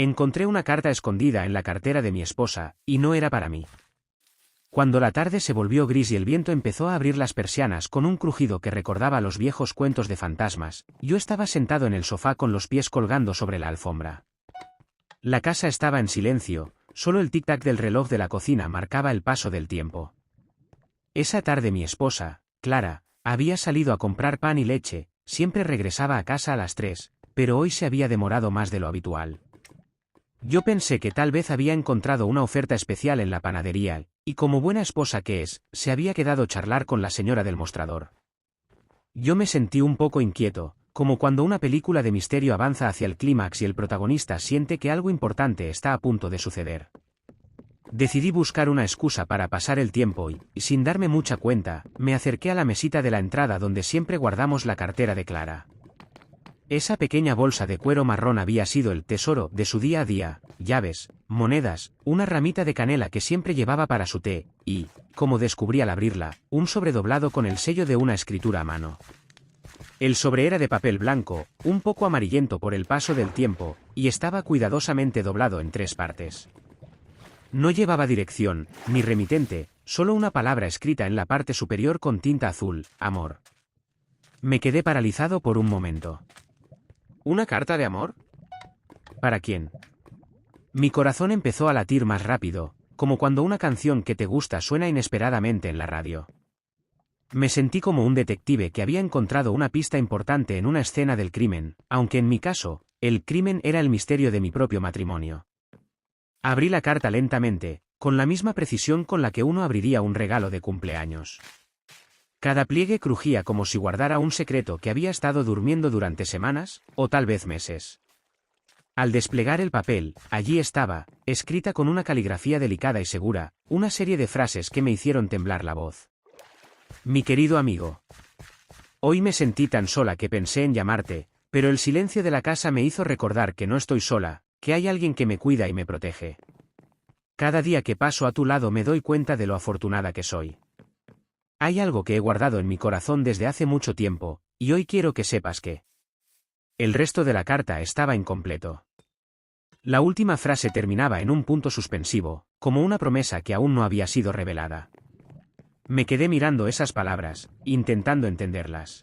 Encontré una carta escondida en la cartera de mi esposa, y no era para mí. Cuando la tarde se volvió gris y el viento empezó a abrir las persianas con un crujido que recordaba los viejos cuentos de fantasmas, yo estaba sentado en el sofá con los pies colgando sobre la alfombra. La casa estaba en silencio, solo el tic-tac del reloj de la cocina marcaba el paso del tiempo. Esa tarde mi esposa, Clara, había salido a comprar pan y leche, siempre regresaba a casa a las 3, pero hoy se había demorado más de lo habitual. Yo pensé que tal vez había encontrado una oferta especial en la panadería, y como buena esposa que es, se había quedado a charlar con la señora del mostrador. Yo me sentí un poco inquieto, como cuando una película de misterio avanza hacia el clímax y el protagonista siente que algo importante está a punto de suceder. Decidí buscar una excusa para pasar el tiempo y, sin darme mucha cuenta, me acerqué a la mesita de la entrada donde siempre guardamos la cartera de Clara. Esa pequeña bolsa de cuero marrón había sido el tesoro de su día a día, llaves, monedas, una ramita de canela que siempre llevaba para su té, y, como descubrí al abrirla, un sobre doblado con el sello de una escritura a mano. El sobre era de papel blanco, un poco amarillento por el paso del tiempo, y estaba cuidadosamente doblado en 3 partes. No llevaba dirección, ni remitente, solo una palabra escrita en la parte superior con tinta azul, amor. Me quedé paralizado por un momento. ¿Una carta de amor? ¿Para quién? Mi corazón empezó a latir más rápido, como cuando una canción que te gusta suena inesperadamente en la radio. Me sentí como un detective que había encontrado una pista importante en una escena del crimen, aunque en mi caso, el crimen era el misterio de mi propio matrimonio. Abrí la carta lentamente, con la misma precisión con la que uno abriría un regalo de cumpleaños. Cada pliegue crujía como si guardara un secreto que había estado durmiendo durante semanas, o tal vez meses. Al desplegar el papel, allí estaba, escrita con una caligrafía delicada y segura, una serie de frases que me hicieron temblar la voz. Mi querido amigo. Hoy me sentí tan sola que pensé en llamarte, pero el silencio de la casa me hizo recordar que no estoy sola, que hay alguien que me cuida y me protege. Cada día que paso a tu lado me doy cuenta de lo afortunada que soy. Hay algo que he guardado en mi corazón desde hace mucho tiempo, y hoy quiero que sepas que... El resto de la carta estaba incompleto. La última frase terminaba en un punto suspensivo, como una promesa que aún no había sido revelada. Me quedé mirando esas palabras, intentando entenderlas.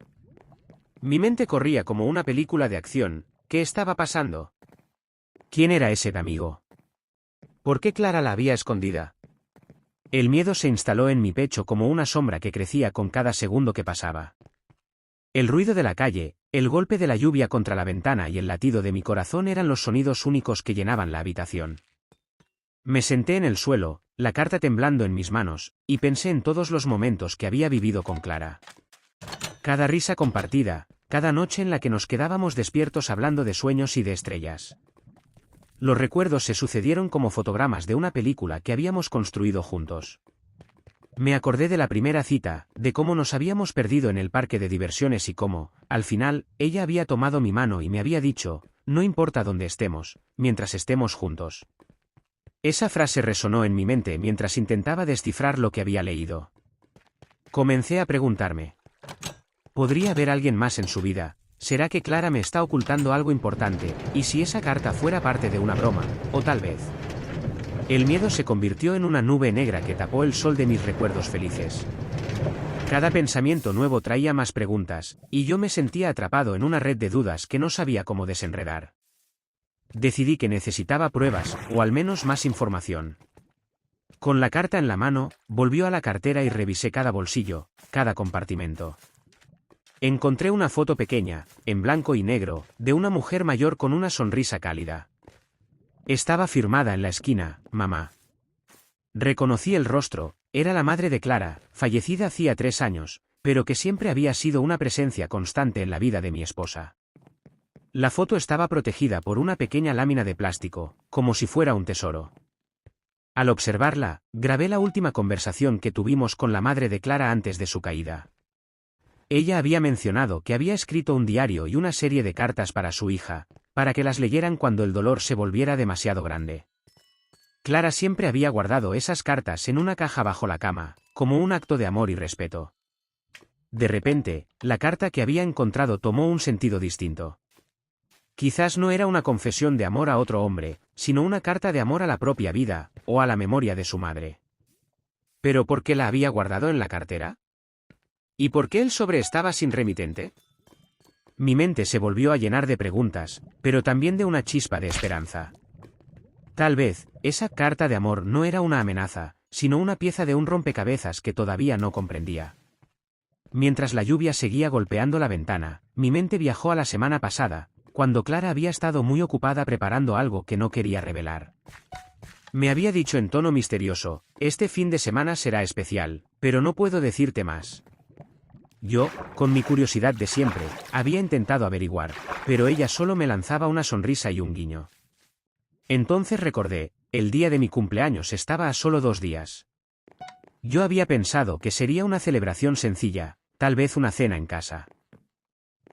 Mi mente corría como una película de acción. ¿Qué estaba pasando? ¿Quién era ese amigo? ¿Por qué Clara la había escondida? El miedo se instaló en mi pecho como una sombra que crecía con cada segundo que pasaba. El ruido de la calle, el golpe de la lluvia contra la ventana y el latido de mi corazón eran los sonidos únicos que llenaban la habitación. Me senté en el suelo, la carta temblando en mis manos, y pensé en todos los momentos que había vivido con Clara. Cada risa compartida, cada noche en la que nos quedábamos despiertos hablando de sueños y de estrellas. Los recuerdos se sucedieron como fotogramas de una película que habíamos construido juntos. Me acordé de la primera cita, de cómo nos habíamos perdido en el parque de diversiones y cómo, al final, ella había tomado mi mano y me había dicho, no importa dónde estemos, mientras estemos juntos. Esa frase resonó en mi mente mientras intentaba descifrar lo que había leído. Comencé a preguntarme. ¿Podría haber alguien más en su vida? ¿Será que Clara me está ocultando algo importante, y si esa carta fuera parte de una broma, o tal vez? El miedo se convirtió en una nube negra que tapó el sol de mis recuerdos felices. Cada pensamiento nuevo traía más preguntas, y yo me sentía atrapado en una red de dudas que no sabía cómo desenredar. Decidí que necesitaba pruebas, o al menos más información. Con la carta en la mano, volvió a la cartera y revisé cada bolsillo, cada compartimento. Encontré una foto pequeña, en blanco y negro, de una mujer mayor con una sonrisa cálida. Estaba firmada en la esquina, mamá. Reconocí el rostro, era la madre de Clara, fallecida hacía 3 años, pero que siempre había sido una presencia constante en la vida de mi esposa. La foto estaba protegida por una pequeña lámina de plástico, como si fuera un tesoro. Al observarla, grabé la última conversación que tuvimos con la madre de Clara antes de su caída. Ella había mencionado que había escrito un diario y una serie de cartas para su hija, para que las leyeran cuando el dolor se volviera demasiado grande. Clara siempre había guardado esas cartas en una caja bajo la cama, como un acto de amor y respeto. De repente, la carta que había encontrado tomó un sentido distinto. Quizás no era una confesión de amor a otro hombre, sino una carta de amor a la propia vida, o a la memoria de su madre. ¿Pero por qué la había guardado en la cartera? ¿Y por qué el sobre estaba sin remitente? Mi mente se volvió a llenar de preguntas, pero también de una chispa de esperanza. Tal vez, esa carta de amor no era una amenaza, sino una pieza de un rompecabezas que todavía no comprendía. Mientras la lluvia seguía golpeando la ventana, mi mente viajó a la semana pasada, cuando Clara había estado muy ocupada preparando algo que no quería revelar. Me había dicho en tono misterioso, este fin de semana será especial, pero no puedo decirte más. Yo, con mi curiosidad de siempre, había intentado averiguar, pero ella solo me lanzaba una sonrisa y un guiño. Entonces recordé, el día de mi cumpleaños estaba a solo 2 días. Yo había pensado que sería una celebración sencilla, tal vez una cena en casa.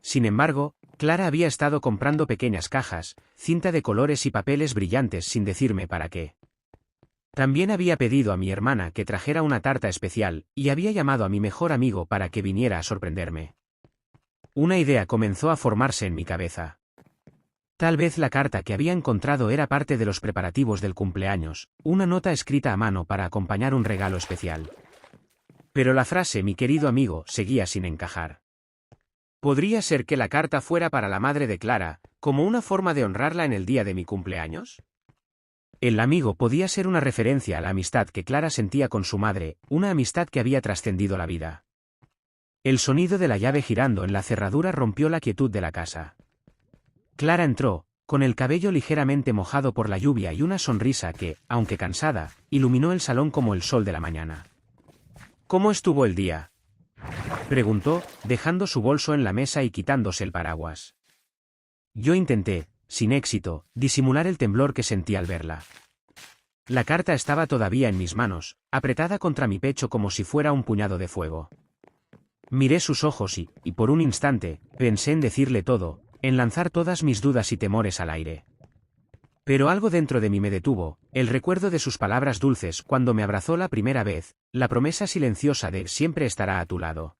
Sin embargo, Clara había estado comprando pequeñas cajas, cinta de colores y papeles brillantes sin decirme para qué. También había pedido a mi hermana que trajera una tarta especial, y había llamado a mi mejor amigo para que viniera a sorprenderme. Una idea comenzó a formarse en mi cabeza. Tal vez la carta que había encontrado era parte de los preparativos del cumpleaños, una nota escrita a mano para acompañar un regalo especial. Pero la frase "mi querido amigo" seguía sin encajar. ¿Podría ser que la carta fuera para la madre de Clara, como una forma de honrarla en el día de mi cumpleaños? El amigo podía ser una referencia a la amistad que Clara sentía con su madre, una amistad que había trascendido la vida. El sonido de la llave girando en la cerradura rompió la quietud de la casa. Clara entró, con el cabello ligeramente mojado por la lluvia y una sonrisa que, aunque cansada, iluminó el salón como el sol de la mañana. ¿Cómo estuvo el día?, preguntó, dejando su bolso en la mesa y quitándose el paraguas. Yo intenté, sin éxito, disimular el temblor que sentí al verla. La carta estaba todavía en mis manos, apretada contra mi pecho como si fuera un puñado de fuego. Miré sus ojos y por un instante, pensé en decirle todo, en lanzar todas mis dudas y temores al aire. Pero algo dentro de mí me detuvo, el recuerdo de sus palabras dulces cuando me abrazó la primera vez, la promesa silenciosa de "siempre estará a tu lado".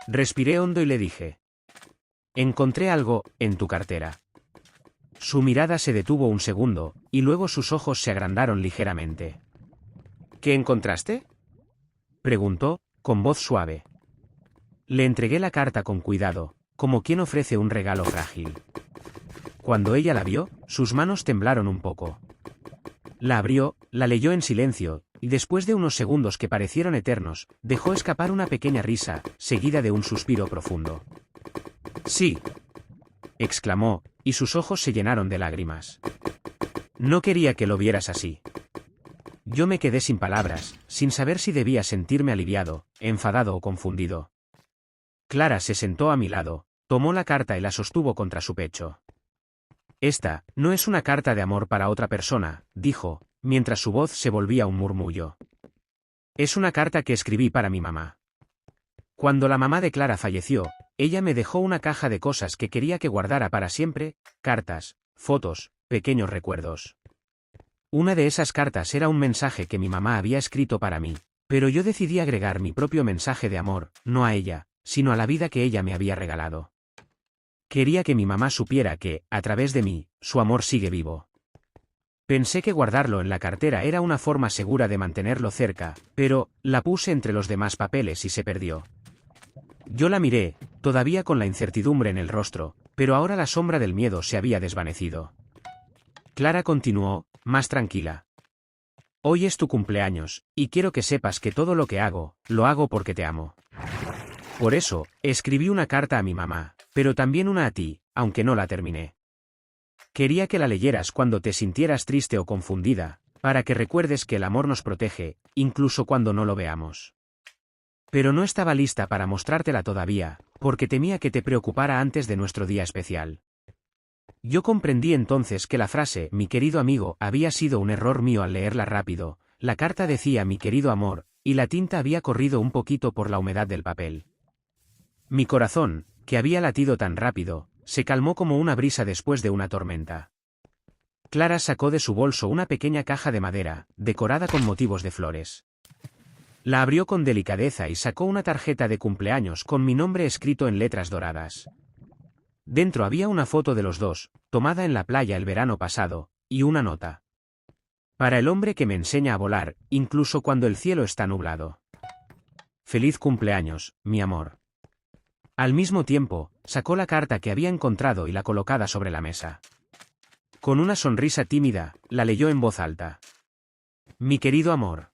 Respiré hondo y le dije: "Encontré algo, en tu cartera". Su mirada se detuvo un segundo, y luego sus ojos se agrandaron ligeramente. ¿Qué encontraste?, preguntó, con voz suave. Le entregué la carta con cuidado, como quien ofrece un regalo frágil. Cuando ella la vio, sus manos temblaron un poco. La abrió, la leyó en silencio, y después de unos segundos que parecieron eternos, dejó escapar una pequeña risa, seguida de un suspiro profundo. «Sí», exclamó, y sus ojos se llenaron de lágrimas. «No quería que lo vieras así». Yo me quedé sin palabras, sin saber si debía sentirme aliviado, enfadado o confundido. Clara se sentó a mi lado, tomó la carta y la sostuvo contra su pecho. «Esta no es una carta de amor para otra persona», dijo, mientras su voz se volvía un murmullo. «Es una carta que escribí para mi mamá. Cuando la mamá de Clara falleció, ella me dejó una caja de cosas que quería que guardara para siempre, cartas, fotos, pequeños recuerdos. Una de esas cartas era un mensaje que mi mamá había escrito para mí, pero yo decidí agregar mi propio mensaje de amor, no a ella, sino a la vida que ella me había regalado. Quería que mi mamá supiera que, a través de mí, su amor sigue vivo. Pensé que guardarlo en la cartera era una forma segura de mantenerlo cerca, pero la puse entre los demás papeles y se perdió. Yo la miré, todavía con la incertidumbre en el rostro, pero ahora la sombra del miedo se había desvanecido. Clara continuó, más tranquila. «Hoy es tu cumpleaños, y quiero que sepas que todo lo que hago, lo hago porque te amo. Por eso, escribí una carta a mi mamá, pero también una a ti, aunque no la terminé. Quería que la leyeras cuando te sintieras triste o confundida, para que recuerdes que el amor nos protege, incluso cuando no lo veamos. Pero no estaba lista para mostrártela todavía, porque temía que te preocupara antes de nuestro día especial». Yo comprendí entonces que la frase «mi querido amigo» había sido un error mío al leerla rápido. La carta decía «mi querido amor», y la tinta había corrido un poquito por la humedad del papel. Mi corazón, que había latido tan rápido, se calmó como una brisa después de una tormenta. Clara sacó de su bolso una pequeña caja de madera, decorada con motivos de flores. La abrió con delicadeza y sacó una tarjeta de cumpleaños con mi nombre escrito en letras doradas. Dentro había una foto de los dos, tomada en la playa el verano pasado, y una nota. Para el hombre que me enseña a volar, incluso cuando el cielo está nublado. Feliz cumpleaños, mi amor. Al mismo tiempo, sacó la carta que había encontrado y la colocada sobre la mesa. Con una sonrisa tímida, la leyó en voz alta. Mi querido amor.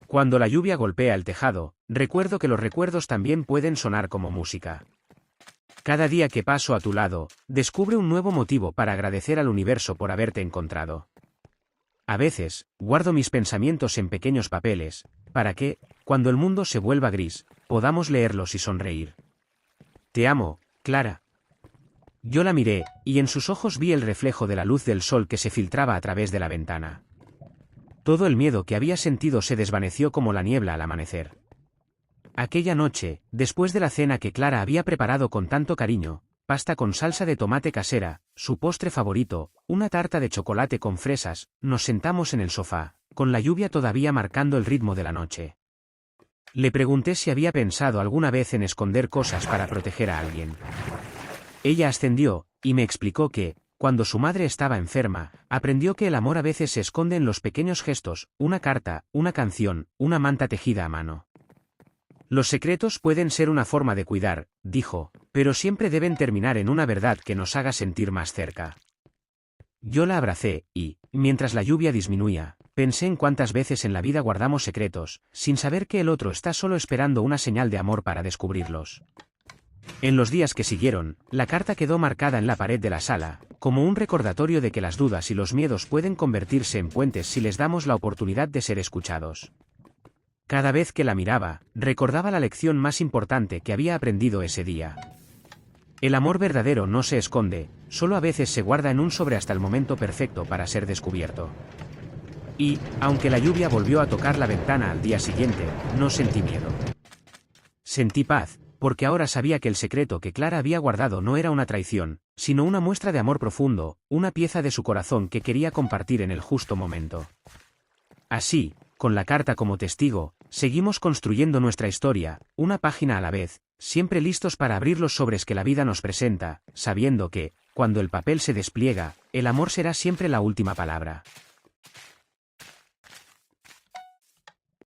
Cuando la lluvia golpea el tejado, recuerdo que los recuerdos también pueden sonar como música. Cada día que paso a tu lado, descubre un nuevo motivo para agradecer al universo por haberte encontrado. A veces, guardo mis pensamientos en pequeños papeles, para que, cuando el mundo se vuelva gris, podamos leerlos y sonreír. Te amo, Clara. Yo la miré, y en sus ojos vi el reflejo de la luz del sol que se filtraba a través de la ventana. Todo el miedo que había sentido se desvaneció como la niebla al amanecer. Aquella noche, después de la cena que Clara había preparado con tanto cariño, pasta con salsa de tomate casera, su postre favorito, una tarta de chocolate con fresas, nos sentamos en el sofá, con la lluvia todavía marcando el ritmo de la noche. Le pregunté si había pensado alguna vez en esconder cosas para proteger a alguien. Ella ascendió, y me explicó que, cuando su madre estaba enferma, aprendió que el amor a veces se esconde en los pequeños gestos, una carta, una canción, una manta tejida a mano. Los secretos pueden ser una forma de cuidar, dijo, pero siempre deben terminar en una verdad que nos haga sentir más cerca. Yo la abracé, y, mientras la lluvia disminuía, pensé en cuántas veces en la vida guardamos secretos, sin saber que el otro está solo esperando una señal de amor para descubrirlos. En los días que siguieron, la carta quedó marcada en la pared de la sala, como un recordatorio de que las dudas y los miedos pueden convertirse en puentes si les damos la oportunidad de ser escuchados. Cada vez que la miraba, recordaba la lección más importante que había aprendido ese día. El amor verdadero no se esconde, solo a veces se guarda en un sobre hasta el momento perfecto para ser descubierto. Y, aunque la lluvia volvió a tocar la ventana al día siguiente, no sentí miedo. Sentí paz, porque ahora sabía que el secreto que Clara había guardado no era una traición, sino una muestra de amor profundo, una pieza de su corazón que quería compartir en el justo momento. Así, con la carta como testigo, seguimos construyendo nuestra historia, una página a la vez, siempre listos para abrir los sobres que la vida nos presenta, sabiendo que, cuando el papel se despliega, el amor será siempre la última palabra.